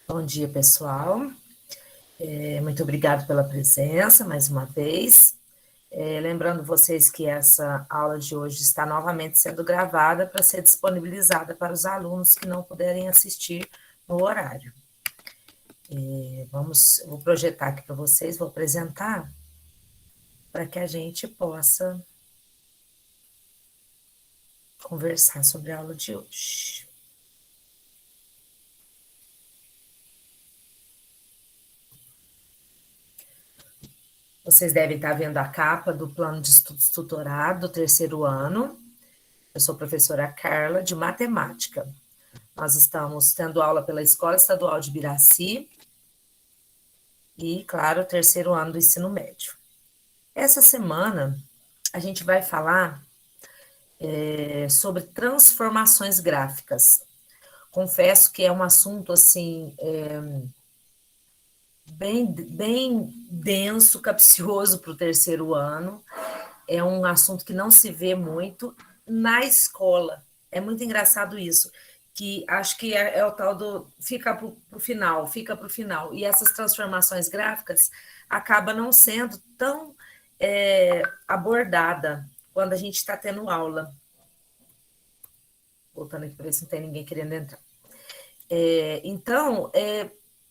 Bom dia, pessoal. Muito obrigado pela presença mais uma vez. Lembrando vocês que essa aula de hoje está novamente sendo gravada para ser disponibilizada para os alunos que não puderem assistir no horário. Eu vou projetar aqui para vocês, vou apresentar para que a gente possa conversar sobre a aula de hoje. Vocês devem estar vendo a capa do plano de estudos tutorado do terceiro ano. Eu sou a professora Carla, de matemática. Nós estamos tendo aula pela Escola Estadual de Biraci e, claro, o terceiro ano do ensino médio. Essa semana, a gente vai falar sobre transformações gráficas. Confesso que é um assunto, assim, bem denso, capcioso para o terceiro ano. É um assunto que não se vê muito na escola. É muito engraçado isso, que acho que é o tal do fica para o final, fica para o final. E essas transformações gráficas acaba não sendo tão abordada quando a gente está tendo aula. Voltando aqui para ver se não tem ninguém querendo entrar.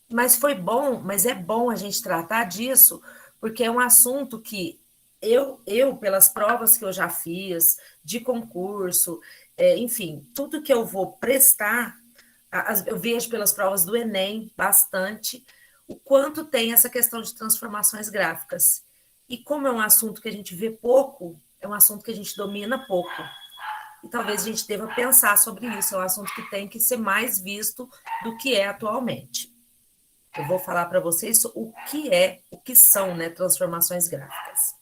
Mas foi bom, mas é bom a gente tratar disso, porque é um assunto que pelas provas que eu já fiz, de concurso, enfim, tudo que eu vou prestar, eu vejo pelas provas do Enem bastante o quanto tem essa questão de transformações gráficas. E como é um assunto que a gente vê pouco, é um assunto que a gente domina pouco. E talvez a gente deva pensar sobre isso, é um assunto que tem que ser mais visto do que é atualmente. Eu vou falar para vocês o que são, né, transformações gráficas.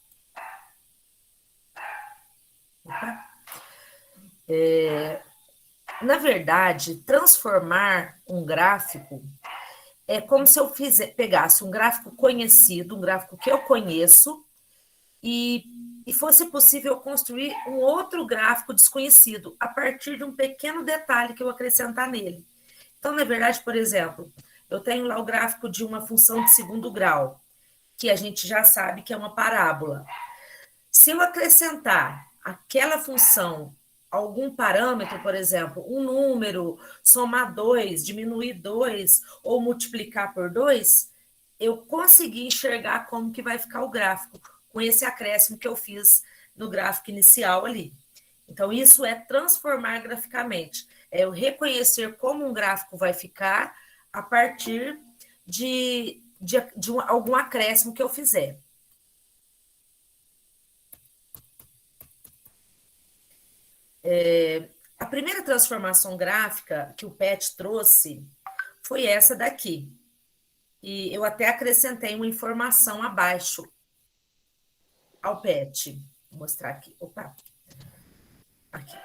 Na verdade, transformar um gráfico é como se eu pegasse um gráfico conhecido, um gráfico que eu conheço, e fosse possível construir um outro gráfico desconhecido a partir de um pequeno detalhe que eu acrescentar nele. Então, na verdade, por exemplo, eu tenho lá o gráfico de uma função de segundo grau, que a gente já sabe que é uma parábola. Se eu acrescentar aquela função algum parâmetro, por exemplo, um número, somar 2, diminuir 2 ou multiplicar por 2, eu consegui enxergar como que vai ficar o gráfico com esse acréscimo que eu fiz no gráfico inicial ali. Então, isso é transformar graficamente. É eu reconhecer como um gráfico vai ficar a partir de algum acréscimo que eu fizer. A primeira transformação gráfica que o PET trouxe foi essa daqui. E eu até acrescentei uma informação abaixo ao PET. Vou mostrar aqui. Opa! Aqui.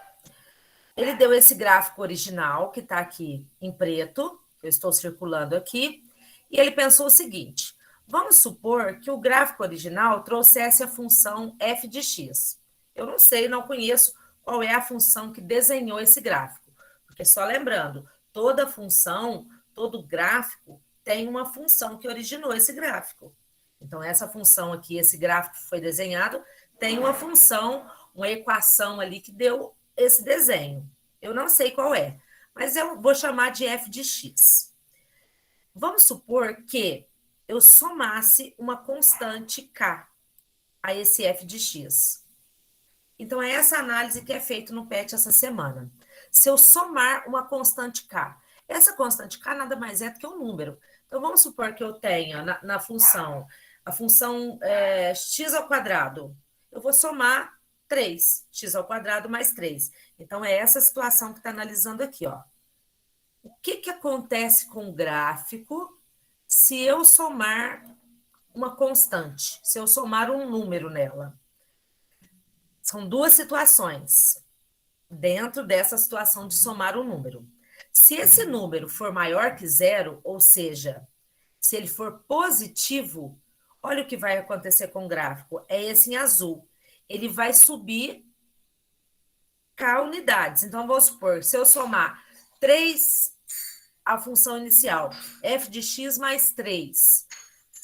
Ele deu esse gráfico original, que está aqui em preto, eu estou circulando aqui, e ele pensou o seguinte: vamos supor que o gráfico original trouxesse a função f de x. Eu não sei, não conheço qual é a função que desenhou esse gráfico, porque só lembrando, toda função, todo gráfico tem uma função que originou esse gráfico. Então, essa função aqui, esse gráfico que foi desenhado, tem uma função, uma equação ali que deu esse desenho. Eu não sei qual é, mas eu vou chamar de f de x. Vamos supor que eu somasse uma constante k a esse f de x. Então, é essa análise que é feita no PET essa semana. Se eu somar uma constante k, essa constante k nada mais é do que um número. Então, vamos supor que eu tenha na função, a função x ao quadrado. Eu vou somar 3, x ao quadrado mais 3. Então, é essa situação que está analisando aqui, ó. O que acontece com o gráfico se eu somar uma constante, se eu somar um número nela? São duas situações dentro dessa situação de somar um número. Se esse número for maior que zero, ou seja, se ele for positivo, olha o que vai acontecer com o gráfico. É esse em azul. Ele vai subir K unidades. Então, vou supor, se eu somar 3 a função inicial, f de x mais 3.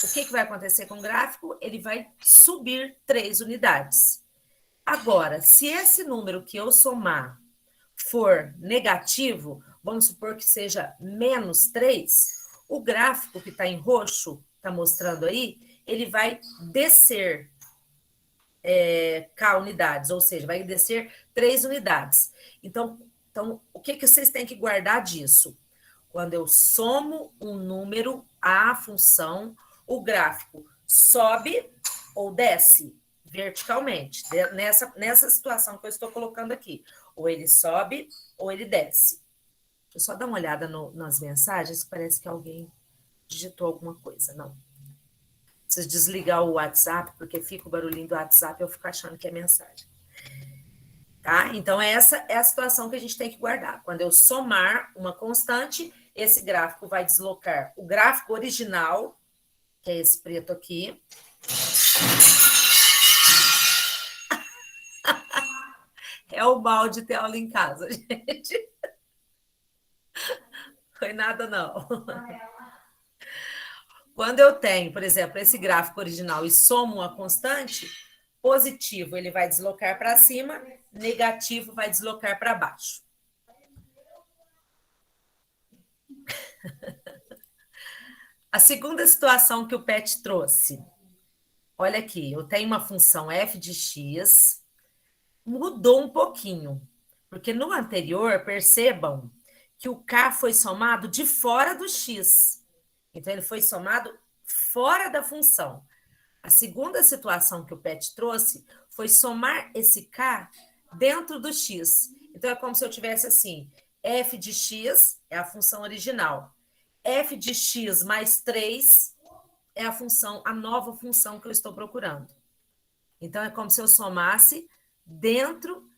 O que vai acontecer com o gráfico? Ele vai subir 3 unidades. Agora, se esse número que eu somar for negativo, vamos supor que seja menos 3, o gráfico que está em roxo, está mostrando aí, ele vai descer K unidades, ou seja, vai descer 3 unidades. Então o que vocês têm que guardar disso? Quando eu somo um número à função, o gráfico sobe ou desce verticalmente, nessa situação que eu estou colocando aqui. Ou ele sobe ou ele desce. Deixa eu só dar uma olhada nas mensagens, que parece que alguém digitou alguma coisa. Não. Preciso desligar o WhatsApp, porque fica o barulhinho do WhatsApp e eu fico achando que é mensagem. Tá? Então, essa é a situação que a gente tem que guardar. Quando eu somar uma constante, esse gráfico vai deslocar o gráfico original, que é esse preto aqui. É o mal de ter aula em casa, gente. Foi nada, não. Quando eu tenho, por exemplo, esse gráfico original e somo uma constante, positivo ele vai deslocar para cima, negativo vai deslocar para baixo. A segunda situação que o PET trouxe. Olha aqui, eu tenho uma função f de x, mudou um pouquinho, porque no anterior, percebam que o k foi somado de fora do x. Então, ele foi somado fora da função. A segunda situação que o PET trouxe foi somar esse k dentro do x. Então, é como se eu tivesse assim, f de x é a função original, f de x mais 3 é a nova função que eu estou procurando. Então, é como se eu somasse dentro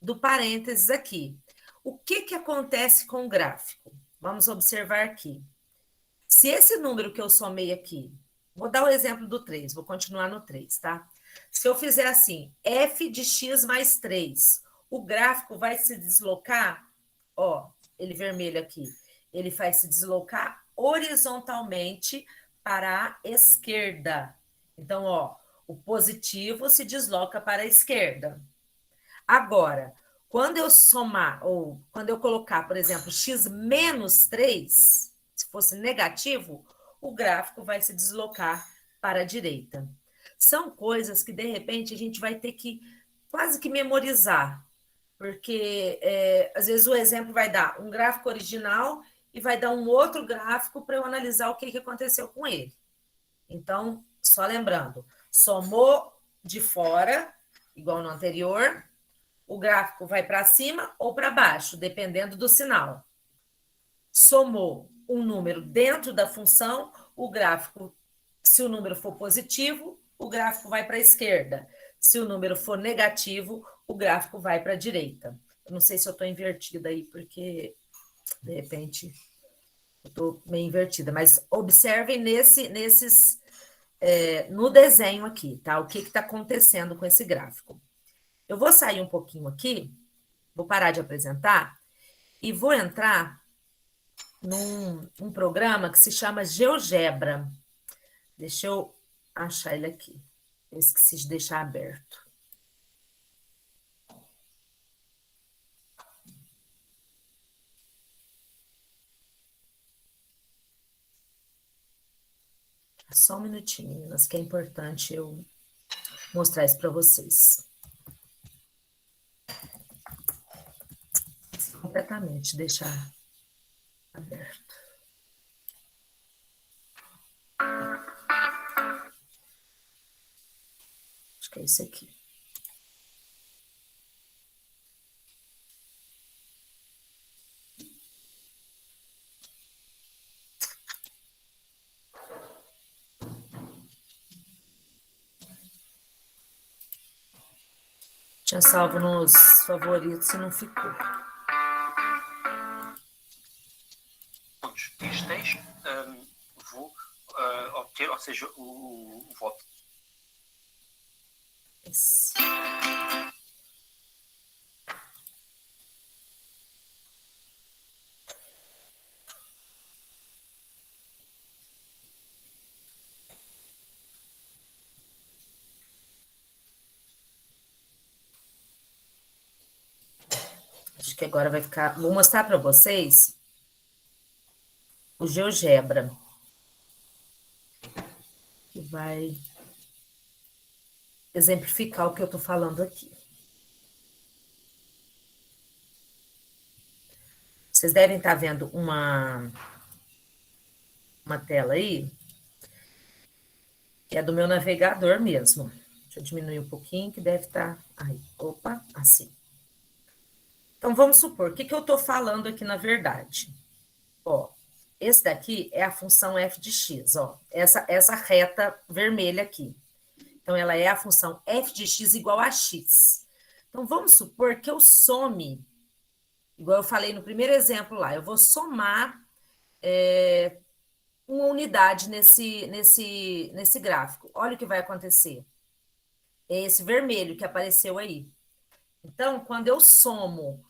do parênteses aqui. O que acontece com o gráfico? Vamos observar aqui. Se esse número que eu somei aqui, vou dar o exemplo do 3, vou continuar no 3, tá? Se eu fizer assim, f de x mais 3, o gráfico vai se deslocar, ó, ele vermelho aqui, ele vai se deslocar horizontalmente para a esquerda. Então, ó, o positivo se desloca para a esquerda. Agora, quando eu somar, ou quando eu colocar, por exemplo, x menos 3, se fosse negativo, o gráfico vai se deslocar para a direita. São coisas que, de repente, a gente vai ter que quase que memorizar, porque às vezes o exemplo vai dar um gráfico original e vai dar um outro gráfico para eu analisar o que aconteceu com ele. Então, só lembrando, somou de fora, igual no anterior, o gráfico vai para cima ou para baixo, dependendo do sinal. Somou um número dentro da função, o gráfico, se o número for positivo, o gráfico vai para a esquerda. Se o número for negativo, o gráfico vai para a direita. Eu não sei se eu estou invertida aí, porque, de repente, eu estou meio invertida. Mas observem no desenho aqui, tá? O que está acontecendo com esse gráfico. Eu vou sair um pouquinho aqui, vou parar de apresentar e vou entrar num programa que se chama GeoGebra. Deixa eu achar ele aqui. Eu esqueci de deixar aberto. Só um minutinho, meninas, que é importante eu mostrar isso para vocês. Completamente, deixar aberto. Acho que é isso aqui. Tinha salvo nos favoritos e não ficou. Este texto vou obter, ou seja, o voto. Esse. Acho que agora vai ficar... Vou mostrar para vocês o GeoGebra, que vai exemplificar o que eu estou falando aqui. Vocês devem estar vendo uma tela aí, que é do meu navegador mesmo. Deixa eu diminuir um pouquinho, que deve estar... Aí, opa, assim. Então, vamos supor, o que eu estou falando aqui na verdade? Ó, esse daqui é a função f de x, ó. Essa reta vermelha aqui. Então, ela é a função f de x igual a x. Então, vamos supor que eu some, igual eu falei no primeiro exemplo lá, eu vou somar uma unidade nesse gráfico. Olha o que vai acontecer. É esse vermelho que apareceu aí. Então, quando eu somo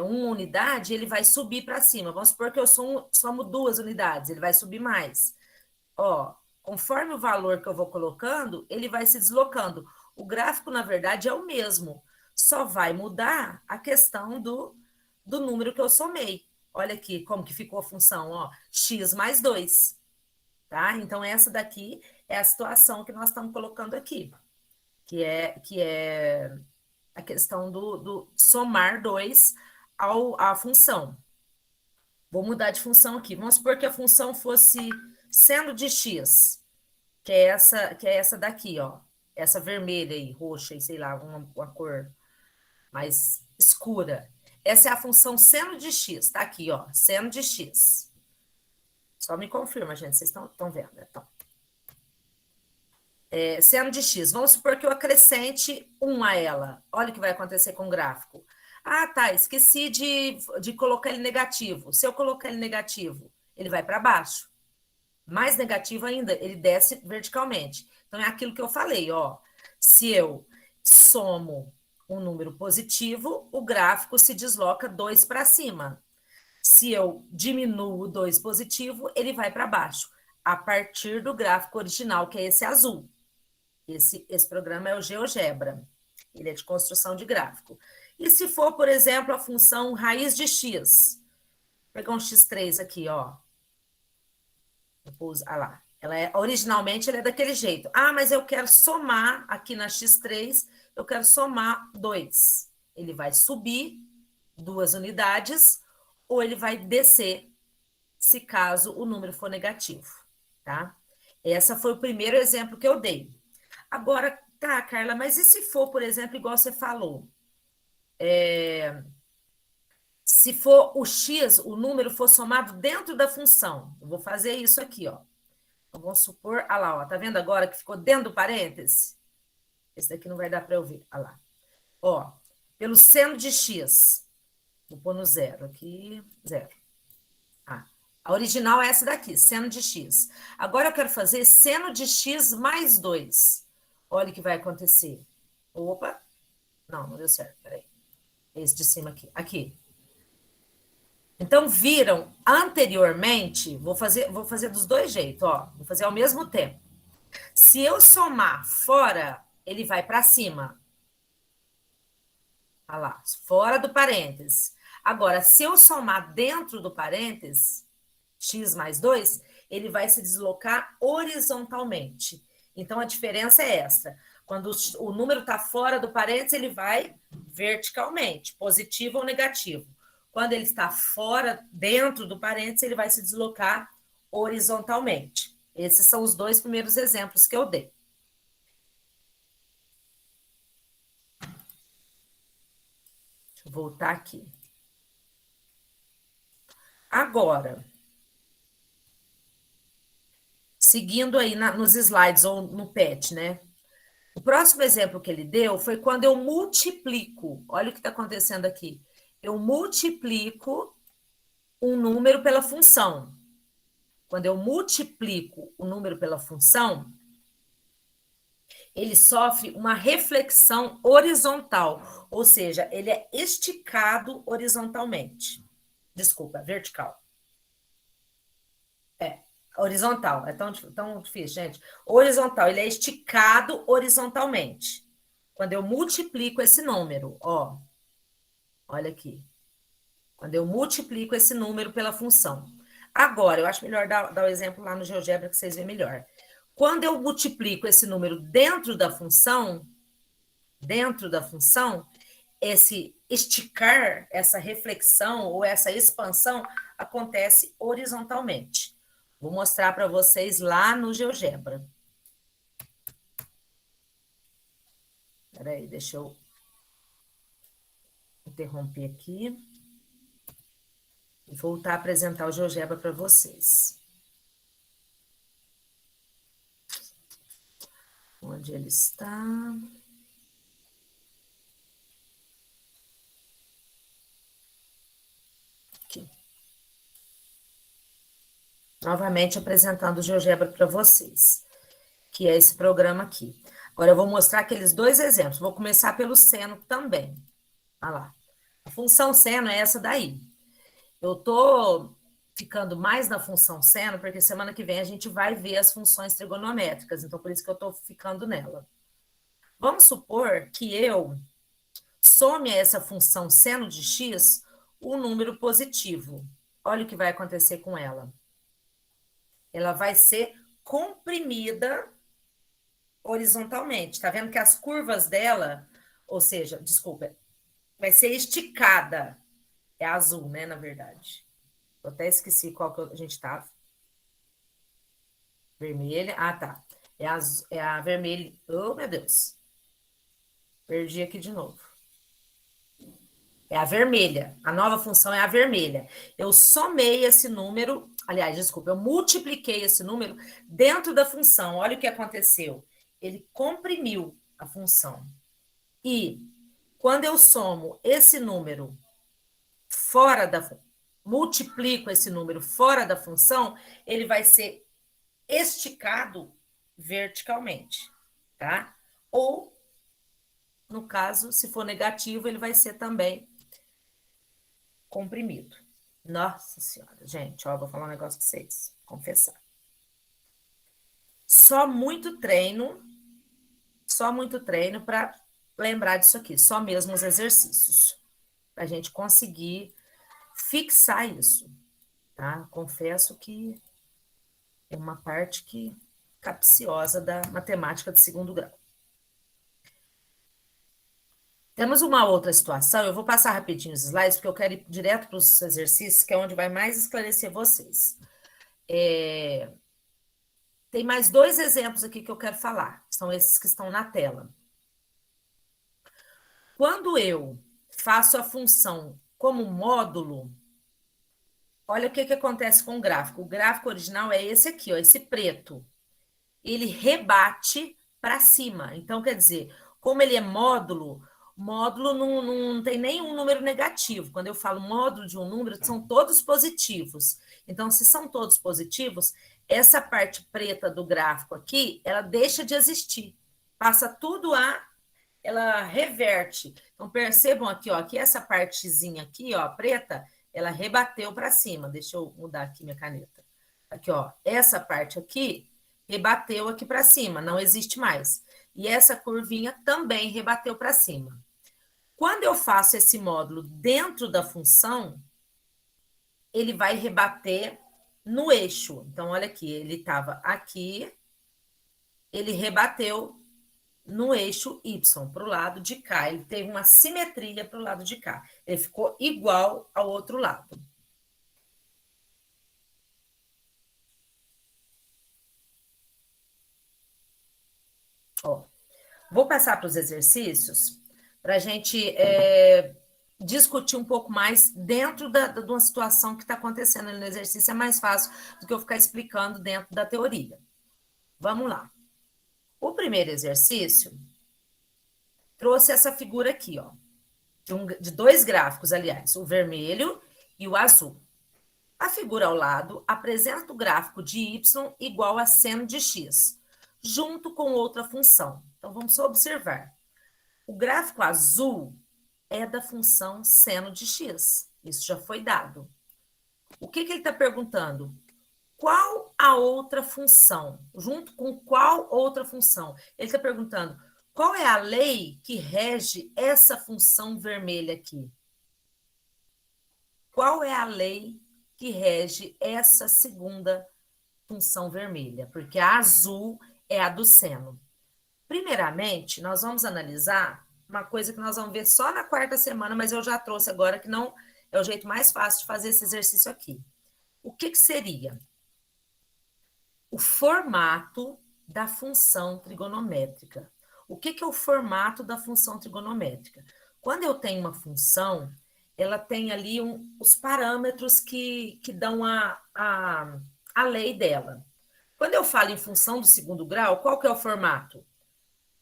uma unidade, ele vai subir para cima. Vamos supor que eu somo 2 unidades, ele vai subir mais. Ó, conforme o valor que eu vou colocando, ele vai se deslocando. O gráfico, na verdade, é o mesmo. Só vai mudar a questão do número que eu somei. Olha aqui como que ficou a função, ó, x mais 2. Tá? Então, essa daqui é a situação que nós estamos colocando aqui, que é a questão do somar 2 à função. Vou mudar de função aqui. Vamos supor que a função fosse seno de x, que é essa daqui, ó. Essa vermelha aí, roxa, e sei lá, uma cor mais escura. Essa é a função seno de x, tá aqui, ó, seno de x. Só me confirma, gente, vocês estão vendo, então. Seno de x, vamos supor que eu acrescente 1 a ela. Olha o que vai acontecer com o gráfico. Ah, tá, esqueci de colocar ele negativo. Se eu colocar ele negativo, ele vai para baixo. Mais negativo ainda, ele desce verticalmente. Então, é aquilo que eu falei, ó. Se eu somo um número positivo, o gráfico se desloca 2 para cima. Se eu diminuo o 2 positivo, ele vai para baixo, a partir do gráfico original, que é esse azul. Esse programa é o GeoGebra. Ele é de construção de gráfico. E se for, por exemplo, a função raiz de x, vou pegar um x3 aqui, ó. Lá. Originalmente, ela é daquele jeito. Ah, mas eu quero somar aqui na x3, eu quero somar 2. Ele vai subir 2 unidades, ou ele vai descer, se caso o número for negativo, tá? Esse foi o primeiro exemplo que eu dei. Agora, tá, Carla, mas e se for, por exemplo, igual você falou? Se for o x, o número for somado dentro da função. Eu vou fazer isso aqui, ó. Então, vamos supor, olha lá, ó, tá vendo agora que ficou dentro do parêntese? Esse daqui não vai dar para eu ver, olha lá. Ó, pelo seno de x, vou pôr no zero aqui, zero. A original é essa daqui, seno de x. Agora eu quero fazer seno de x mais 2. Olha o que vai acontecer. Opa, não deu certo, peraí. Esse de cima aqui. Aqui. Então, viram anteriormente, vou fazer dos dois jeitos, ó. Vou fazer ao mesmo tempo. Se eu somar fora, ele vai para cima. Olha lá, fora do parênteses. Agora, se eu somar dentro do parênteses, x mais 2, ele vai se deslocar horizontalmente. Então, a diferença é essa. Quando o número está fora do parênteses, ele vai verticalmente, positivo ou negativo. Quando ele está dentro do parênteses, ele vai se deslocar horizontalmente. Esses são os 2 primeiros exemplos que eu dei. Deixa eu voltar aqui. Agora, seguindo aí nos slides ou no PET, né? O próximo exemplo que ele deu foi quando eu multiplico. Olha o que está acontecendo aqui. Eu multiplico um número pela função. Quando eu multiplico o número pela função, ele sofre uma reflexão horizontal, ou seja, ele é esticado horizontalmente. Desculpa, vertical. Horizontal, é tão difícil, gente. Horizontal, ele é esticado horizontalmente. Quando eu multiplico esse número, ó, olha aqui. Quando eu multiplico esse número pela função. Agora, eu acho melhor dar o exemplo lá no GeoGebra que vocês veem melhor. Quando eu multiplico esse número dentro da função, esse esticar, essa reflexão ou essa expansão acontece horizontalmente. Vou mostrar para vocês lá no GeoGebra. Espera aí, deixa eu interromper aqui e voltar a apresentar o GeoGebra para vocês. Onde ele está? Aqui. Novamente apresentando o GeoGebra para vocês, que é esse programa aqui. Agora eu vou mostrar aqueles dois exemplos. Vou começar pelo seno também. Olha lá. A função seno é essa daí. Eu estou ficando mais na função seno, porque semana que vem a gente vai ver as funções trigonométricas, então por isso que eu estou ficando nela. Vamos supor que eu some a essa função seno de x um número positivo. Olha o que vai acontecer com ela. Ela vai ser comprimida horizontalmente. Tá vendo que as curvas dela, ou seja, desculpa, vai ser esticada. É azul, né, na verdade. Eu até esqueci qual que a gente estava. Vermelha. Ah, tá. É a vermelha. Oh, meu Deus. Perdi aqui de novo. É a vermelha. A nova função é a vermelha. Eu somei esse número, aliás, desculpa, eu multipliquei esse número dentro da função. Olha o que aconteceu. Ele comprimiu a função. E quando eu somo esse número fora da multiplico esse número fora da função, ele vai ser esticado verticalmente, tá? Ou, no caso, se for negativo, ele vai ser também comprimido. Nossa Senhora, gente, ó, vou falar um negócio com vocês, confessar. Só muito treino para lembrar disso aqui, só mesmo os exercícios, para a gente conseguir fixar isso, tá? Confesso que é uma parte que capciosa da matemática de segundo grau. Temos uma outra situação, eu vou passar rapidinho os slides, porque eu quero ir direto para os exercícios, que é onde vai mais esclarecer vocês. Tem mais dois exemplos aqui que eu quero falar, são esses que estão na tela. Quando eu faço a função como módulo, olha o que acontece com o gráfico. O gráfico original é esse aqui, ó, esse preto. Ele rebate para cima. Então, quer dizer, como ele é módulo, módulo não tem nenhum número negativo. Quando eu falo módulo de um número, são todos positivos. Então, se são todos positivos, essa parte preta do gráfico aqui, ela deixa de existir. Passa tudo ela reverte. Então, percebam aqui, ó, que essa partezinha aqui, ó, preta, ela rebateu para cima. Deixa eu mudar aqui minha caneta. Aqui, ó, essa parte aqui rebateu aqui para cima, não existe mais. E essa curvinha também rebateu para cima. Quando eu faço esse módulo dentro da função, ele vai rebater no eixo. Então, olha aqui, ele estava aqui, ele rebateu no eixo Y, para o lado de cá. Ele teve uma simetria para o lado de cá. Ele ficou igual ao outro lado. Ó, vou passar para os exercícios para a gente discutir um pouco mais dentro de uma situação que está acontecendo no exercício. É mais fácil do que eu ficar explicando dentro da teoria. Vamos lá. O primeiro exercício trouxe essa figura aqui, ó, de dois gráficos, aliás, o vermelho e o azul. A figura ao lado apresenta o gráfico de y igual a seno de x, junto com outra função. Então, vamos só observar. O gráfico azul é da função seno de x. Isso já foi dado. O que ele está perguntando? Qual a outra função? Junto com qual outra função? Ele está perguntando qual é a lei que rege essa função vermelha aqui? qual é a lei que rege essa segunda função vermelha? Porque a azul é a do seno. Primeiramente, nós vamos analisar uma coisa que nós vamos ver só na quarta semana, mas eu já trouxe agora, que não é o jeito mais fácil de fazer esse exercício aqui. O que seria? O formato da função trigonométrica. O que é o formato da função trigonométrica? Quando eu tenho uma função, ela tem ali os parâmetros que dão a lei dela. Quando eu falo em função do segundo grau, qual que é o formato?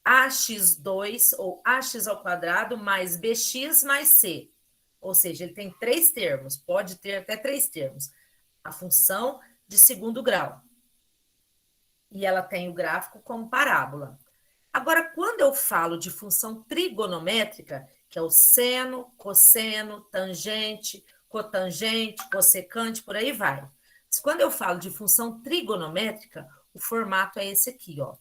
ax2 ou ax ao quadrado mais bx mais c. Ou seja, ele tem 3 termos, pode ter até 3 termos. A função de segundo grau. E ela tem o gráfico como parábola. Agora, quando eu falo de função trigonométrica, que é o seno, cosseno, tangente, cotangente, cossecante, por aí vai. Quando eu falo de função trigonométrica, o formato é esse aqui, ó.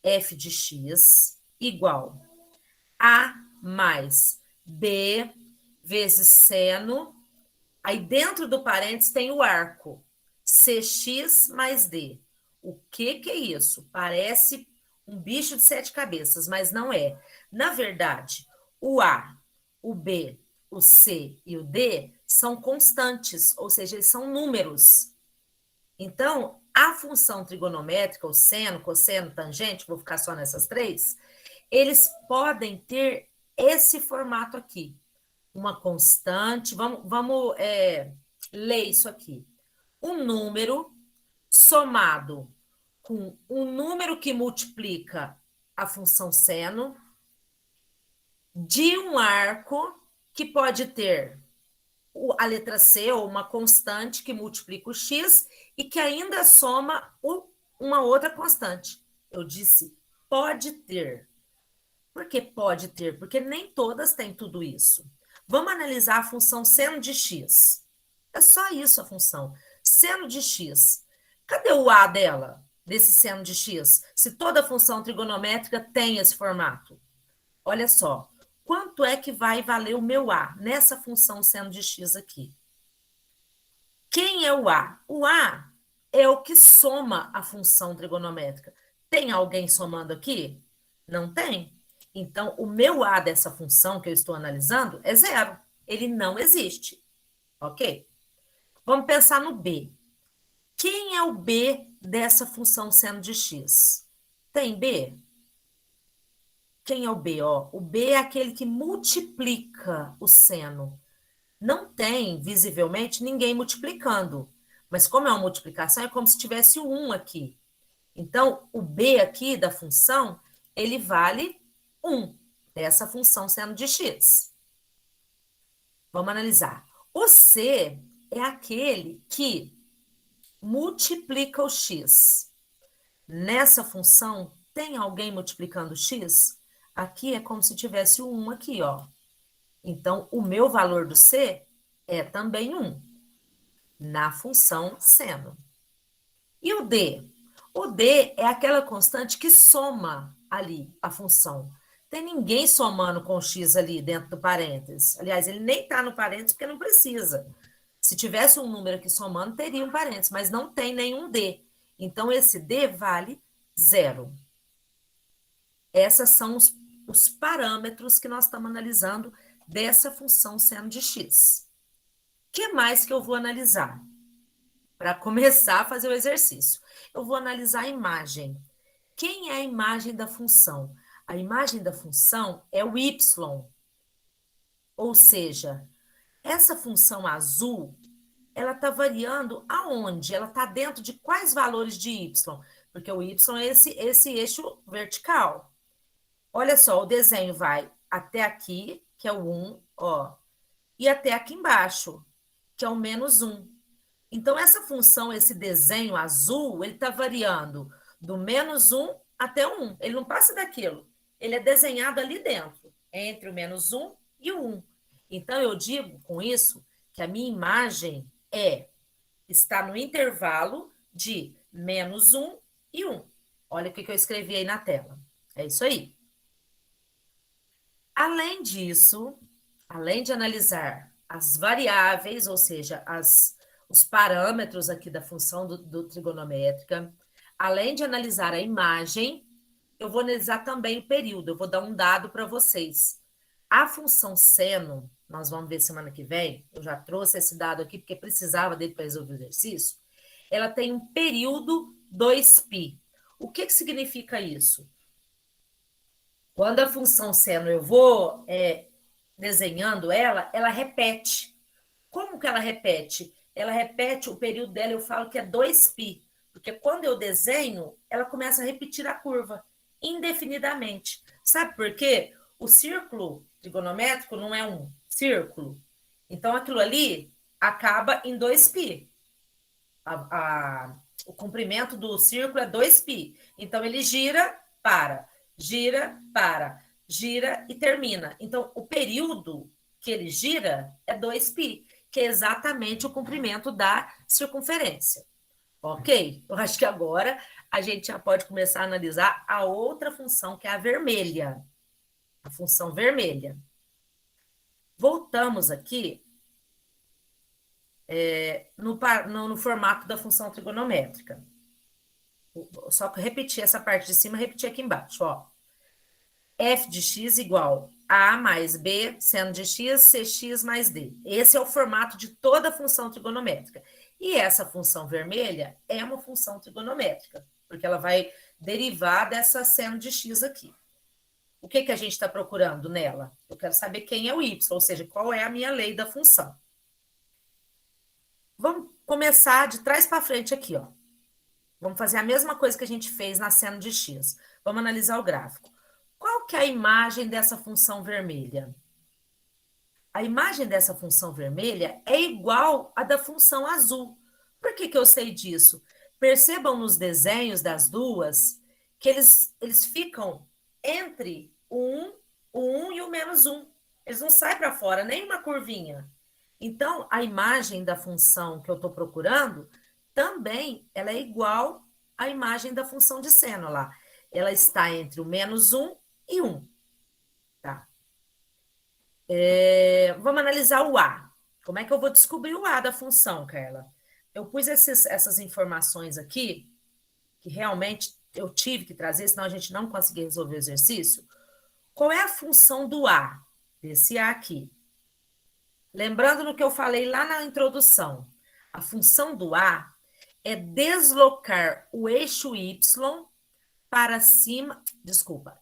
F de x igual a mais b vezes seno. Aí dentro do parênteses tem o arco. Cx mais d. O que é isso? Parece um bicho de 7 cabeças, mas não é. Na verdade, o A, o B, o C e o D são constantes, ou seja, eles são números. Então, a função trigonométrica, o seno, cosseno, tangente, vou ficar só nessas 3, eles podem ter esse formato aqui. Uma constante, vamos ler isso aqui. Um número somado com um número que multiplica a função seno de um arco que pode ter a letra C, ou uma constante que multiplica o x e que ainda soma uma outra constante. Eu disse pode ter. Por que pode ter? Porque nem todas têm tudo isso. Vamos analisar a função seno de x. É só isso a função. Seno de x. Cadê o a dela, desse seno de x? Se toda função trigonométrica tem esse formato. Olha só. Quanto é que vai valer o meu a nessa função seno de x aqui? Quem é o a? O a é o que soma a função trigonométrica. Tem alguém somando aqui? Não tem. Então, o meu a dessa função que eu estou analisando é zero. Ele não existe. Ok? Vamos pensar no b. Quem é o b dessa função seno de x? Tem b? Quem é o b? Ó, o b é aquele que multiplica o seno. Não tem, visivelmente, ninguém multiplicando. Mas como é uma multiplicação, é como se tivesse o 1 aqui. Então, o b aqui da função, ele vale 1, dessa função seno de x. Vamos analisar. O c é aquele que multiplica o x. Nessa função, tem alguém multiplicando x? Aqui é como se tivesse o 1 aqui, ó. Então, o meu valor do c é também 1, na função seno. E o d? O d é aquela constante que soma ali a função. Tem ninguém somando com x ali dentro do parênteses. Aliás, ele nem está no parênteses porque não precisa. Se tivesse um número aqui somando, teria um parênteses, mas não tem nenhum d. Então, esse d vale 0. Esses são os parâmetros que nós estamos analisando dessa função seno de x. O que mais que eu vou analisar? Para começar a fazer o exercício, eu vou analisar a imagem. Quem é a imagem da função? A imagem da função é o y. Ou seja, essa função azul, ela está variando aonde? Ela está dentro de quais valores de y? Porque o y é esse eixo vertical. Olha só, o desenho vai até aqui, que é o 1, ó, e até aqui embaixo, que é o menos 1. Então, essa função, esse desenho azul, ele está variando do menos 1 até o 1. Ele não passa daquilo. Ele é desenhado ali dentro, entre o menos 1 e o 1. Então, eu digo com isso que a minha imagem está no intervalo de menos 1 e 1. Olha o que eu escrevi aí na tela. É isso aí. Além disso, além de analisar as variáveis, ou seja, os parâmetros aqui da função do trigonométrica, além de analisar a imagem, eu vou analisar também o período, eu vou dar um dado para vocês. A função seno, nós vamos ver semana que vem, eu já trouxe esse dado aqui, porque precisava dele para resolver o exercício, ela tem um período 2π. O que significa isso? Quando a função seno eu vou desenhando ela repete. Como que ela repete? Ela repete o período dela, eu falo que é 2π, porque quando eu desenho, ela começa a repetir a curva indefinidamente. Sabe por quê? O círculo trigonométrico não é um círculo. Então, aquilo ali acaba em 2π. O comprimento do círculo é 2π. Então, ele gira, para, gira e termina. Então, o período que ele gira é 2π, que é exatamente o comprimento da circunferência. Ok? Eu acho que agora a gente já pode começar a analisar a outra função, que é a vermelha. A função vermelha. Voltamos aqui no formato da função trigonométrica. Só que repetir essa parte de cima, repetir aqui embaixo, ó. F de x igual a mais b, seno de x, cx mais d. Esse é o formato de toda a função trigonométrica. E essa função vermelha é uma função trigonométrica, porque ela vai derivar dessa seno de x aqui. O que a gente está procurando nela? Eu quero saber quem é o y, ou seja, qual é a minha lei da função. Vamos começar de trás para frente aqui, ó. Vamos fazer a mesma coisa que a gente fez na seno de x. Vamos analisar o gráfico. Qual que é a imagem dessa função vermelha? A imagem dessa função vermelha é igual à da função azul. Por que eu sei disso? Percebam nos desenhos das duas que eles ficam entre o 1 e o -1. Eles não saem para fora, nem uma curvinha. Então, a imagem da função que eu estou procurando também ela é igual à imagem da função de seno lá. Ela está entre o -1 e 1. Tá? Vamos analisar o A. Como é que eu vou descobrir o A da função, Carla? Eu pus essas informações aqui, que realmente eu tive que trazer, senão a gente não conseguia resolver o exercício. Qual é a função do A? Desse A aqui. Lembrando no que eu falei lá na introdução, a função do A é deslocar o eixo Y para cima,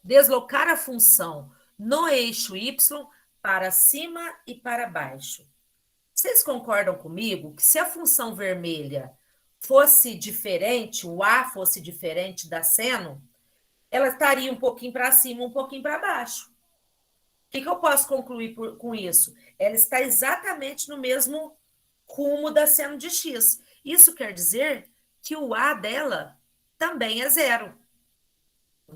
deslocar a função no eixo Y para cima e para baixo. Vocês concordam comigo que se a função vermelha fosse diferente, o A fosse diferente da seno, ela estaria um pouquinho para cima, um pouquinho para baixo. O que eu posso concluir com isso? Ela está exatamente no mesmo rumo da seno de x. Isso quer dizer que o A dela também é zero.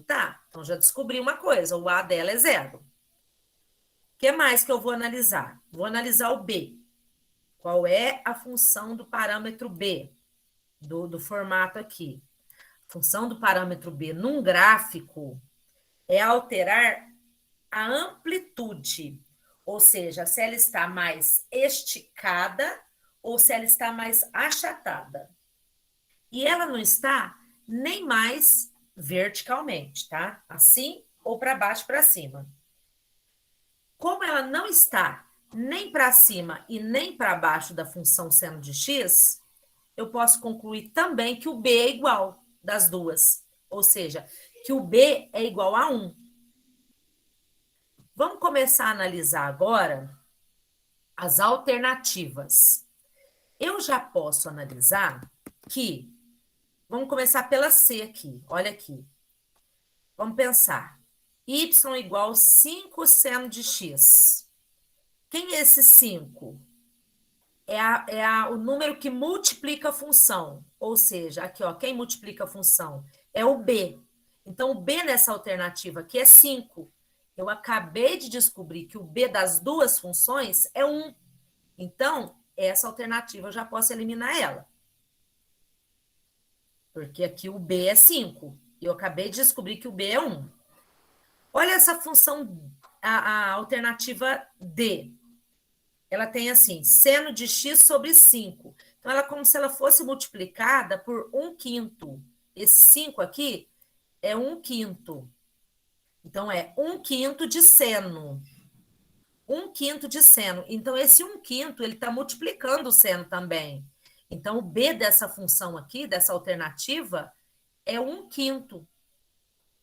Tá, então já descobri uma coisa, o A dela é zero. O que mais que eu vou analisar? Vou analisar o B. Qual é a função do parâmetro B? Do formato aqui. A função do parâmetro B num gráfico é alterar a amplitude, ou seja, se ela está mais esticada ou se ela está mais achatada. E ela não está nem mais verticalmente, tá? Assim ou para baixo para cima. Como ela não está nem para cima e nem para baixo da função seno de x, eu posso concluir também que o B é igual das duas, ou seja, que o B é igual a 1. Vamos começar a analisar agora as alternativas. Eu já posso analisar que... Vamos começar pela C aqui. Olha aqui. Vamos pensar. Y igual 5 seno de x. Quem é esse 5? O número que multiplica a função. Ou seja, aqui, ó, quem multiplica a função? É o B. Então, o B nessa alternativa aqui é 5. Eu acabei de descobrir que o B das duas funções é 1. Então, essa alternativa eu já posso eliminar ela. Porque aqui o B é 5. Eu acabei de descobrir que o B é 1. Olha essa função, a alternativa D. ela tem assim, seno de x sobre 5. Então, ela é como se ela fosse multiplicada por 1/5. Esse 5 aqui é 1/5. Então, é 1/5 de seno. 1/5 de seno. Então, esse 1/5, ele está multiplicando o seno também. Então, o b dessa função aqui, dessa alternativa, é 1/5.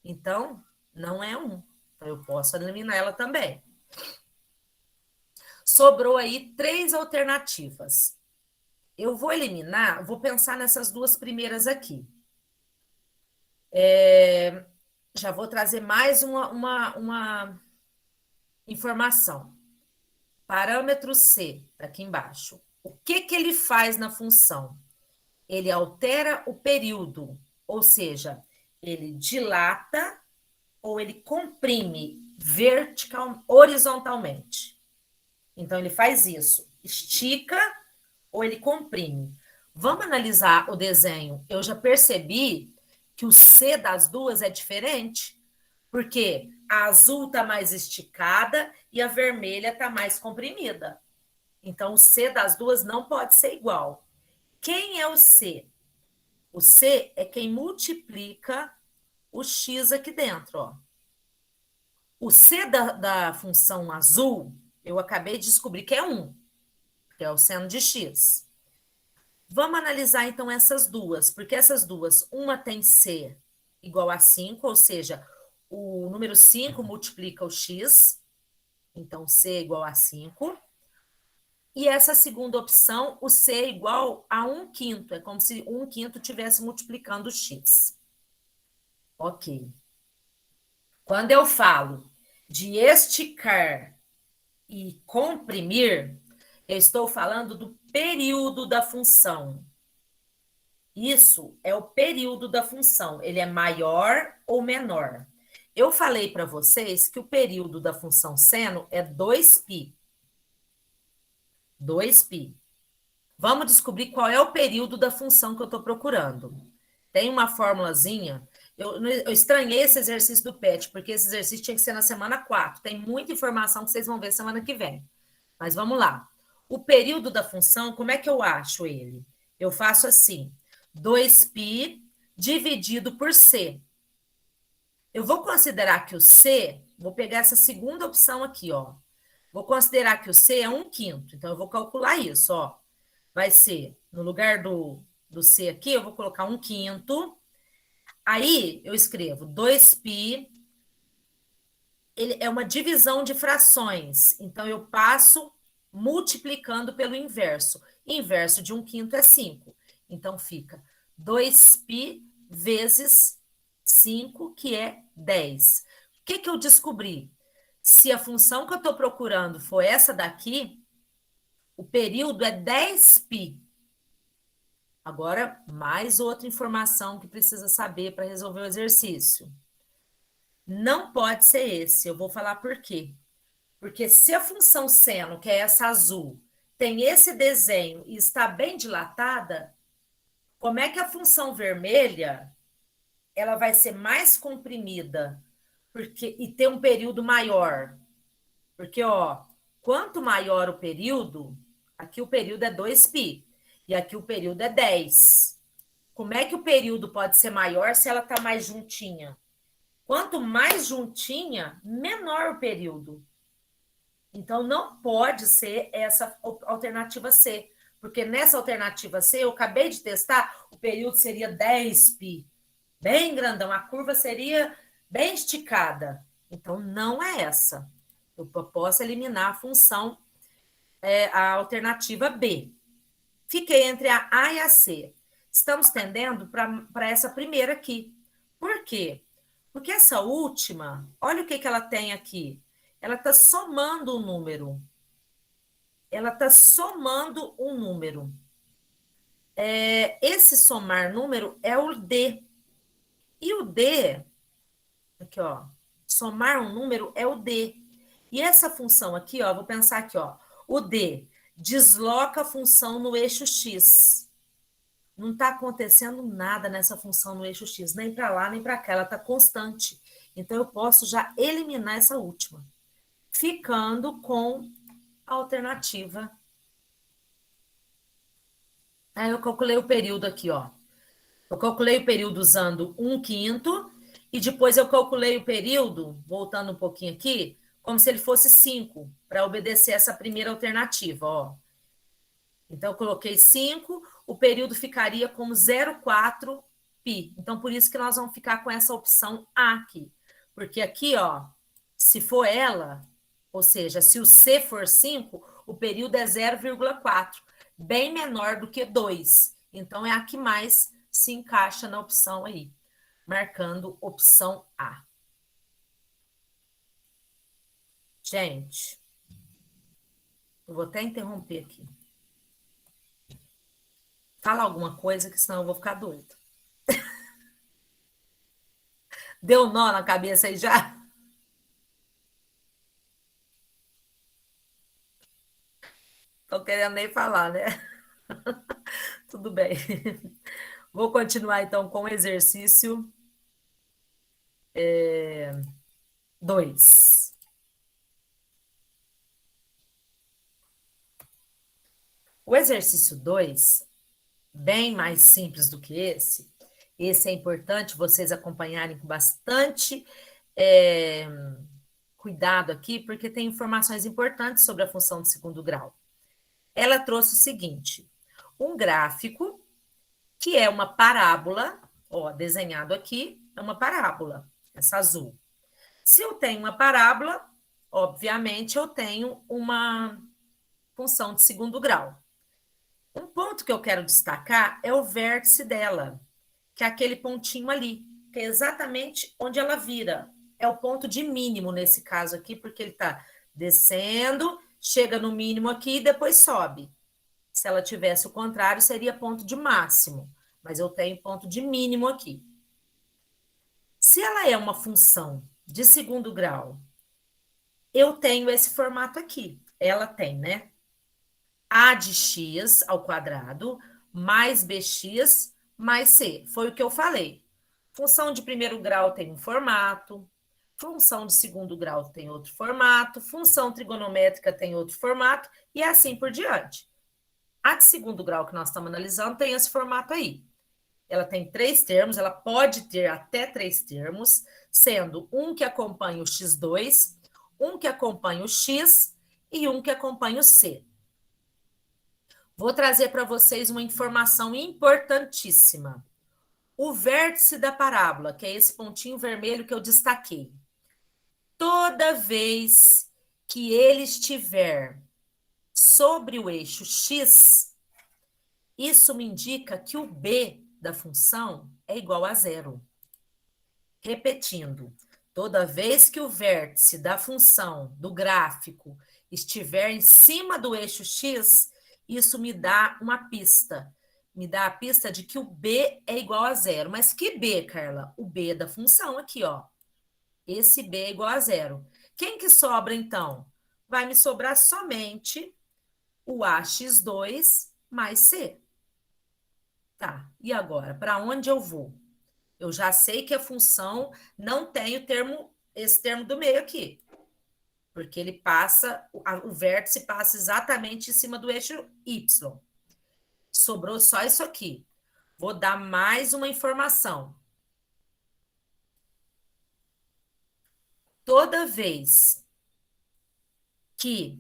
Então, não é 1. Então, eu posso eliminar ela também. Sobrou aí 3 alternativas. Eu vou eliminar, vou pensar nessas duas primeiras aqui. Já vou trazer mais uma informação. Parâmetro C, aqui embaixo. O que ele faz na função? Ele altera o período, ou seja, ele dilata ou ele comprime horizontalmente. Então, ele faz isso. Estica ou ele comprime. Vamos analisar o desenho. Eu já percebi que o C das duas é diferente, porque a azul está mais esticada e a vermelha está mais comprimida. Então, o C das duas não pode ser igual. Quem é o C? O C é quem multiplica o X aqui dentro. Ó. O C da função azul, eu acabei de descobrir que é 1, que é o seno de X. Vamos analisar, então, essas duas, porque essas duas, uma tem C igual a 5, ou seja, o número 5 multiplica o X, então C é igual a 5. E essa segunda opção, o C é igual a 1/5, é como se 1/5 estivesse multiplicando o X. Ok. Quando eu falo de esticar e comprimir, eu estou falando do período da função. Isso é o período da função. Ele é maior ou menor. Eu falei para vocês que o período da função seno é 2π. 2π. Vamos descobrir qual é o período da função que eu estou procurando. Tem uma formulazinha. Eu estranhei esse exercício do PET, porque esse exercício tinha que ser na semana 4. Tem muita informação que vocês vão ver semana que vem. Mas vamos lá. O período da função, como é que eu acho ele? Eu faço assim, 2π dividido por c. Eu vou considerar que o c, vou pegar essa segunda opção aqui, ó. Vou considerar que o c é 1/5. Então, eu vou calcular isso, ó. Vai ser, no lugar do c aqui, eu vou colocar 1/5. Aí, eu escrevo 2π. Ele é uma divisão de frações. Então, eu passo multiplicando pelo inverso. Inverso de 1/5 é 5. Então, fica 2π vezes 5, que é 10. O que eu descobri? Se a função que eu estou procurando for essa daqui, o período é 10π. Agora, mais outra informação que precisa saber para resolver o exercício. Não pode ser esse. Eu vou falar por quê. Porque se a função seno, que é essa azul, tem esse desenho e está bem dilatada, como é que a função vermelha ela vai ser mais comprimida e ter um período maior? Porque, ó, quanto maior o período, aqui o período é 2π e aqui o período é 10. Como é que o período pode ser maior se ela está mais juntinha? Quanto mais juntinha, menor o período. Então, não pode ser essa alternativa C, porque nessa alternativa C, eu acabei de testar, o período seria 10π, bem grandão, a curva seria bem esticada. Então, não é essa. Eu posso eliminar a função, a alternativa B. Fiquei entre a A e a C. Estamos tendendo para essa primeira aqui. Por quê? Porque essa última, olha o que ela tem aqui. Ela está somando um número. Ela está somando um número. Esse somar número é o D. E o D, aqui, ó, somar um número é o D. E essa função aqui, ó, vou pensar aqui, ó, o D desloca a função no eixo X. Não está acontecendo nada nessa função no eixo X, nem para lá, nem para cá, ela está constante. Então, eu posso já eliminar essa última, ficando com a alternativa. Aí eu calculei o período aqui, ó. Eu calculei o período usando 1/5 e depois eu calculei o período, voltando um pouquinho aqui, como se ele fosse 5, para obedecer essa primeira alternativa, ó. Então, eu coloquei 5, o período ficaria como 0,4 π. Então, por isso que nós vamos ficar com essa opção A aqui. Porque aqui, ó, se for ela, ou seja, se o C for 5, o período é 0,4, bem menor do que 2. Então, é a que mais se encaixa na opção aí, marcando opção A. Gente, eu vou até interromper aqui. Fala alguma coisa, que senão eu vou ficar doida. Deu nó na cabeça aí já? Tô querendo nem falar, né? Tudo bem. Vou continuar então com o exercício 2. O exercício 2, bem mais simples do que esse. Esse é importante vocês acompanharem com bastante cuidado aqui, porque tem informações importantes sobre a função de segundo grau. Ela trouxe o seguinte: um gráfico que é uma parábola, ó, desenhado aqui, é uma parábola, essa azul. Se eu tenho uma parábola, obviamente eu tenho uma função de segundo grau. Um ponto que eu quero destacar é o vértice dela, que é aquele pontinho ali, que é exatamente onde ela vira. É o ponto de mínimo nesse caso aqui, porque ele está descendo, chega no mínimo aqui e depois sobe. Se ela tivesse o contrário, seria ponto de máximo, mas eu tenho ponto de mínimo aqui. Se ela é uma função de segundo grau, eu tenho esse formato aqui. Ela tem, né? A de x ao quadrado mais bx mais c. Foi o que eu falei. Função de primeiro grau tem um formato, função de segundo grau tem outro formato, função trigonométrica tem outro formato e assim por diante. A de segundo grau que nós estamos analisando tem esse formato aí. Ela tem 3 termos, ela pode ter até 3 termos, sendo um que acompanha o x2, um que acompanha o x e um que acompanha o c. Vou trazer para vocês uma informação importantíssima. O vértice da parábola, que é esse pontinho vermelho que eu destaquei, toda vez que ele estiver sobre o eixo x, isso me indica que o b da função é igual a 0. Repetindo, toda vez que o vértice da função, do gráfico, estiver em cima do eixo x, isso me dá uma pista. Me dá a pista de que o b é igual a 0. Mas que b, Carla? O b da função aqui, ó. Esse b é igual a 0. Quem que sobra, então? Vai me sobrar somente o ax2 mais c. Tá, e agora? Para onde eu vou? Eu já sei que a função não tem o termo, esse termo do meio aqui, porque ele passa, o vértice passa exatamente em cima do eixo y. Sobrou só isso aqui. Vou dar mais uma informação. Toda vez que,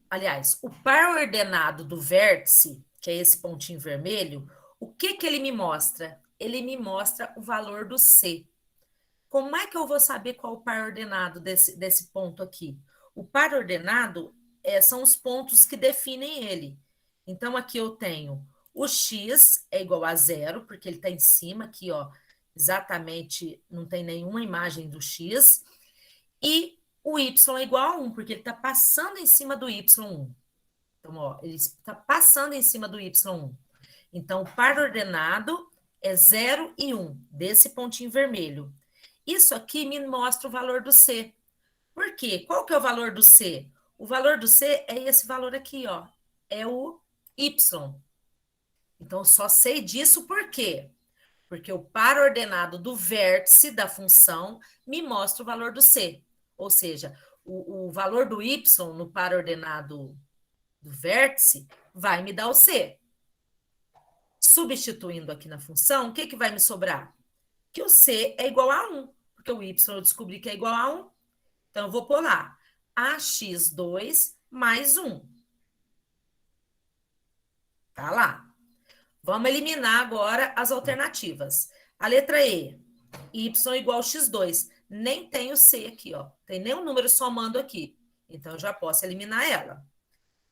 aliás, o par ordenado do vértice, que é esse pontinho vermelho, o que que ele me mostra? Ele me mostra o valor do C. Como é que eu vou saber qual o par ordenado desse ponto aqui? O par ordenado são os pontos que definem ele. Então, aqui eu tenho o x é igual a 0, porque ele está em cima, aqui, ó, exatamente, não tem nenhuma imagem do x. E o y é igual a 1, porque ele está passando em cima do y1. Então, ó, ele está passando em cima do y1. Então, o par ordenado é 0 e 1, desse pontinho vermelho. Isso aqui me mostra o valor do C. Por quê? Qual que é o valor do C? O valor do C é esse valor aqui, ó. É o Y. Então, eu só sei disso por quê? Porque o par ordenado do vértice da função me mostra o valor do C. Ou seja, o valor do y no par ordenado do vértice vai me dar o c. Substituindo aqui na função, o que vai me sobrar? Que o c é igual a 1, porque o y eu descobri que é igual a 1. Então, eu vou pôr lá ax2 mais 1. Tá lá. Vamos eliminar agora as alternativas. A letra E, y igual a x2. Nem tem o c aqui, ó. Tem nenhum número somando aqui. Então, eu já posso eliminar ela.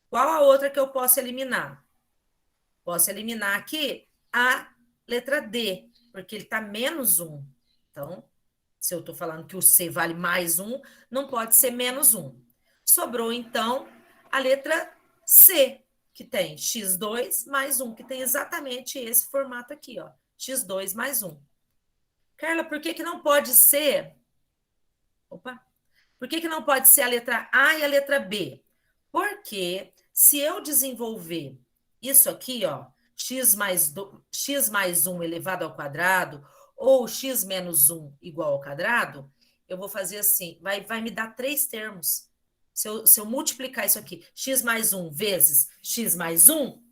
Qual a outra que eu posso eliminar? Posso eliminar aqui a letra D, porque ele está menos 1. Então, se eu estou falando que o C vale mais 1, não pode ser menos 1. Sobrou, então, a letra C, que tem x2 mais 1, que tem exatamente esse formato aqui, ó. X2 mais 1. Carla, por que não pode ser... Opa! Por que não pode ser a letra A e a letra B? Porque se eu desenvolver isso aqui, ó, x mais 1 elevado ao quadrado, ou x menos 1 igual ao quadrado, eu vou fazer assim, vai me dar 3 termos. Se eu multiplicar isso aqui, x mais 1 vezes x mais 1,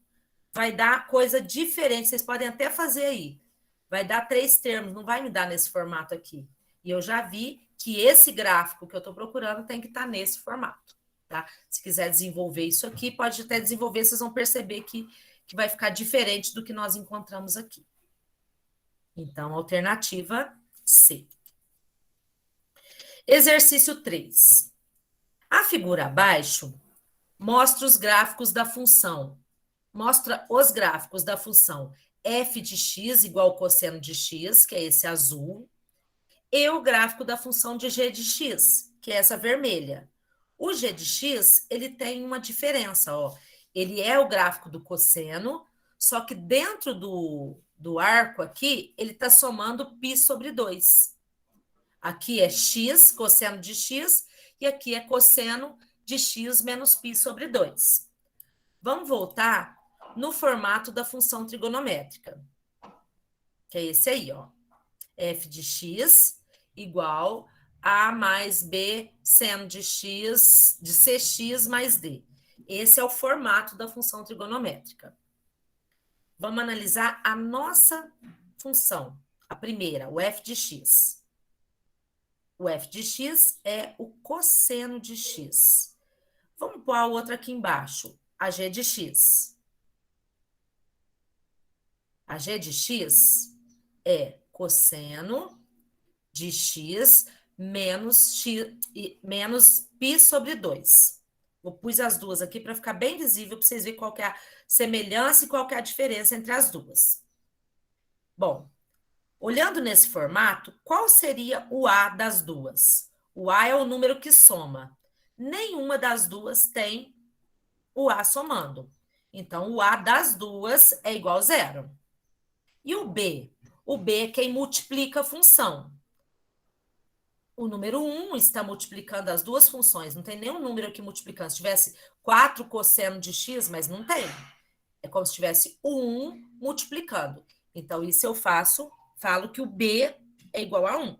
vai dar coisa diferente. Vocês podem até fazer aí. Vai dar 3 termos, não vai me dar nesse formato aqui. E eu já vi que esse gráfico que eu estou procurando tem que estar nesse formato. Tá? Se quiser desenvolver isso aqui, pode até desenvolver, vocês vão perceber que vai ficar diferente do que nós encontramos aqui. Então, alternativa C. Exercício 3. A figura abaixo mostra os gráficos da função. Mostra os gráficos da função f de x igual ao cosseno de x, que é esse azul, e o gráfico da função de g de x, que é essa vermelha. O g de x, ele tem uma diferença, ó. Ele é o gráfico do cosseno, só que dentro do arco aqui, ele está somando π sobre 2. Aqui é x, cosseno de x, e aqui é cosseno de x menos π sobre 2. Vamos voltar no formato da função trigonométrica, que é esse aí, ó. F de x igual a mais b seno de x, de cx mais d. Esse é o formato da função trigonométrica. Vamos analisar a nossa função, a primeira, o f de x. O f de x é o cosseno de x. Vamos pôr a outra aqui embaixo, a g de x. A g de x é cosseno de x menos π sobre 2. Eu pus as duas aqui para ficar bem visível, para vocês verem qual que é a semelhança e qual que é a diferença entre as duas. Bom, olhando nesse formato, qual seria o A das duas? O A é o número que soma. Nenhuma das duas tem o A somando. Então, o A das duas é igual a 0. E o B? O B é quem multiplica a função. O número 1 está multiplicando as duas funções. Não tem nenhum número aqui multiplicando. Se tivesse 4 cosseno de x, mas não tem. É como se tivesse o 1 multiplicando. Então, isso eu falo que o B é igual a 1.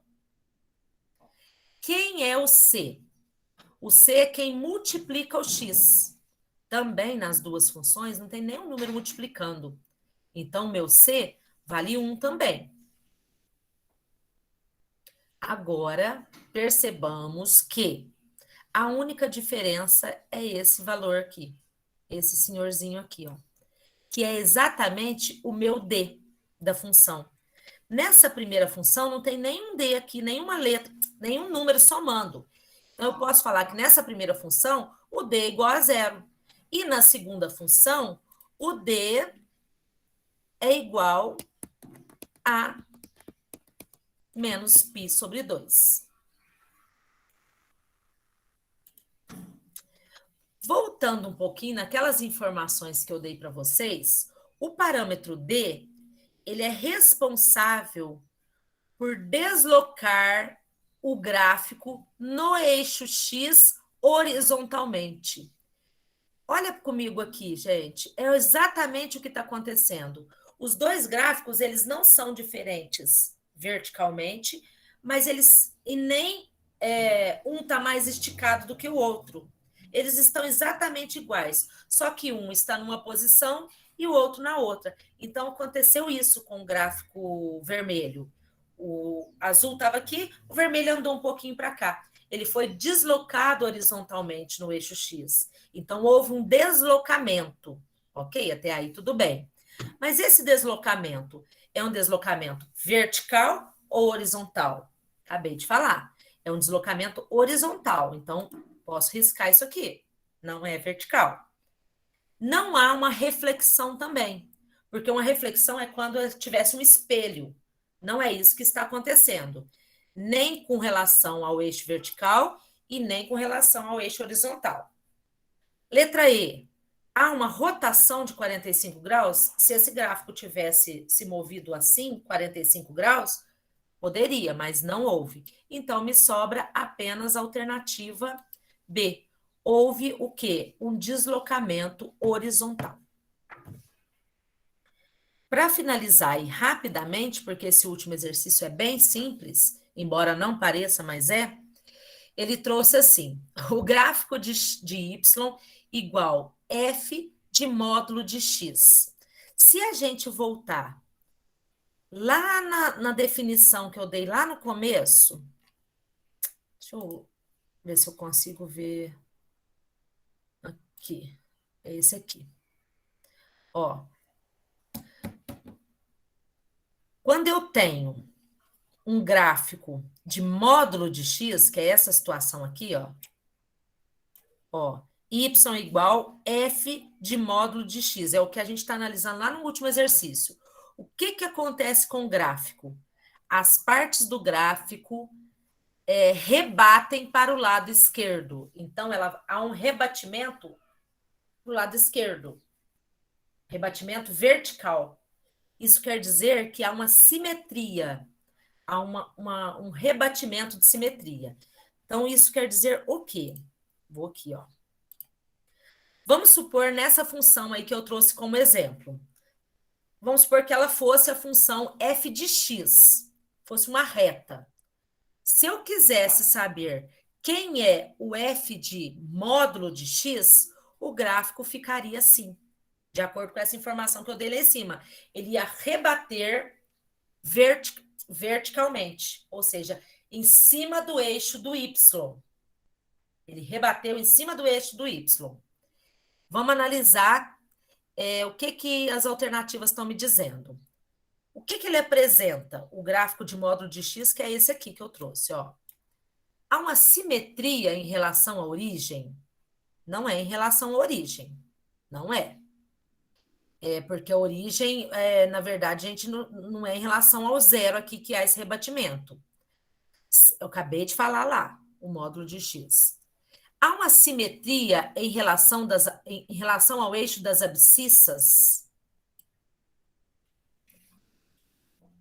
Quem é o C? O C é quem multiplica o x. Também nas duas funções não tem nenhum número multiplicando. Então, meu C vale 1 também. Agora, percebamos que a única diferença é esse valor aqui. Esse senhorzinho aqui, ó. Que é exatamente o meu D da função. Nessa primeira função não tem nenhum D aqui, nenhuma letra, nenhum número somando. Então, eu posso falar que nessa primeira função, o D é igual a 0. E na segunda função, o D é igual a menos π sobre 2. Voltando um pouquinho naquelas informações que eu dei para vocês, o parâmetro D, ele é responsável por deslocar o gráfico no eixo X horizontalmente. Olha comigo aqui, gente. É exatamente o que está acontecendo. Os dois gráficos, eles não são diferentes verticalmente, mas eles e nem um está mais esticado do que o outro. Eles estão exatamente iguais, só que um está numa posição e o outro na outra. Então, aconteceu isso com o gráfico vermelho. O azul estava aqui, o vermelho andou um pouquinho para cá. Ele foi deslocado horizontalmente no eixo X. Então, houve um deslocamento. Ok? Até aí tudo bem. Mas esse deslocamento é um deslocamento vertical ou horizontal? Acabei de falar. É um deslocamento horizontal. Então, posso riscar isso aqui. Não é vertical. Não há uma reflexão também, porque uma reflexão é quando tivesse um espelho. Não é isso que está acontecendo, nem com relação ao eixo vertical e nem com relação ao eixo horizontal. Letra E. Há uma rotação de 45 graus? Se esse gráfico tivesse se movido assim, 45 graus, poderia, mas não houve. Então, me sobra apenas a alternativa B. Houve o quê? Um deslocamento horizontal. Para finalizar aí rapidamente, porque esse último exercício é bem simples, embora não pareça, mas é, ele trouxe assim, o gráfico de y igual f de módulo de x. Se a gente voltar lá na definição que eu dei lá no começo, deixa eu ver se eu consigo ver aqui, é esse aqui. Ó, quando eu tenho um gráfico de módulo de x, que é essa situação aqui, ó, y igual f de módulo de x, é o que a gente está analisando lá no último exercício. O que que acontece com o gráfico? As partes do gráfico rebatem para o lado esquerdo. Então, há um rebatimento para o lado esquerdo. Rebatimento vertical. Isso quer dizer que há uma simetria, há um rebatimento de simetria. Então, isso quer dizer o quê? Vou aqui, ó. Vamos supor nessa função aí que eu trouxe como exemplo. Vamos supor que ela fosse a função f de x, fosse uma reta. Se eu quisesse saber quem é o f de módulo de x, o gráfico ficaria assim, de acordo com essa informação que eu dei lá em cima. Ele ia rebater verticalmente, ou seja, em cima do eixo do y. Ele rebateu em cima do eixo do y. Vamos analisar o que as alternativas estão me dizendo. O que ele apresenta? O gráfico de módulo de x, que é esse aqui que eu trouxe. Ó. Há uma simetria em relação à origem? Não é em relação à origem. Não é. É porque a origem, na verdade, a gente não é em relação ao zero aqui que há esse rebatimento. Eu acabei de falar lá, o módulo de x. Há uma simetria em relação ao eixo das abscissas?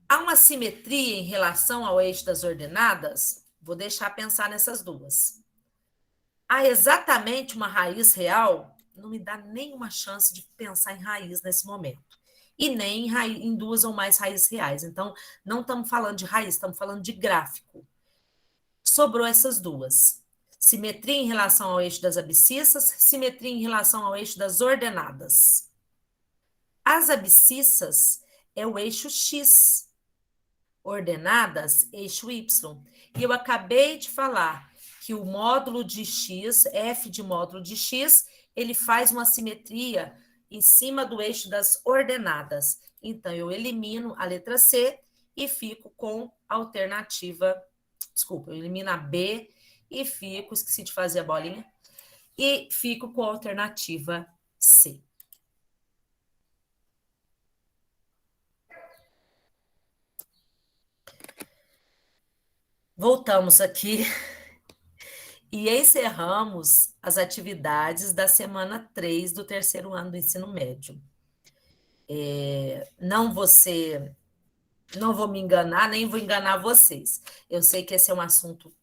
Há uma simetria em relação ao eixo das ordenadas? Vou deixar pensar nessas duas. Há exatamente uma raiz real? Não me dá nenhuma chance de pensar em raiz nesse momento. E nem em duas ou mais raízes reais. Então, não estamos falando de raiz, estamos falando de gráfico. Sobrou essas duas. Simetria em relação ao eixo das abscissas, simetria em relação ao eixo das ordenadas. As abscissas é o eixo X, ordenadas, eixo Y. E eu acabei de falar que o módulo de X, f de módulo de X, ele faz uma simetria em cima do eixo das ordenadas. Então, eu elimino a letra C e fico com a alternativa, desculpa, eu elimino a B e fico, esqueci de fazer a bolinha, e fico com a alternativa C. Voltamos aqui e encerramos as atividades da semana 3 do terceiro ano do ensino médio. Não vou me enganar, nem vou enganar vocês. Eu sei que esse é um assunto,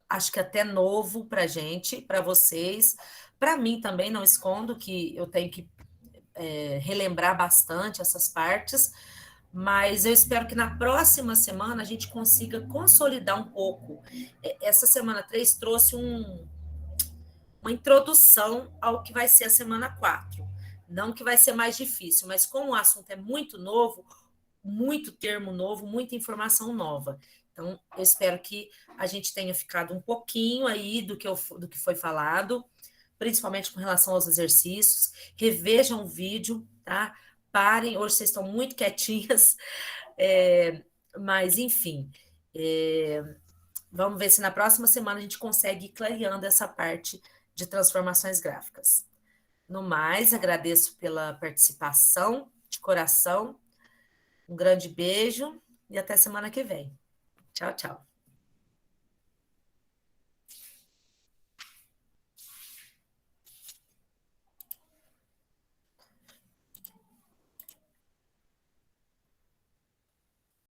acho que até novo para a gente, para vocês. Para mim também, não escondo que eu tenho que relembrar bastante essas partes, mas eu espero que na próxima semana a gente consiga consolidar um pouco. Essa semana 3 trouxe uma introdução ao que vai ser a semana 4. Não que vai ser mais difícil, mas como o assunto é muito novo, muito termo novo, muita informação nova. Então, eu espero que a gente tenha ficado um pouquinho aí do que foi falado, principalmente com relação aos exercícios. Revejam o vídeo, tá? Parem, hoje vocês estão muito quietinhas, é, mas enfim, vamos ver se na próxima semana a gente consegue ir clareando essa parte de transformações gráficas. No mais, agradeço pela participação de coração. Um grande beijo e até semana que vem. Tchau, tchau.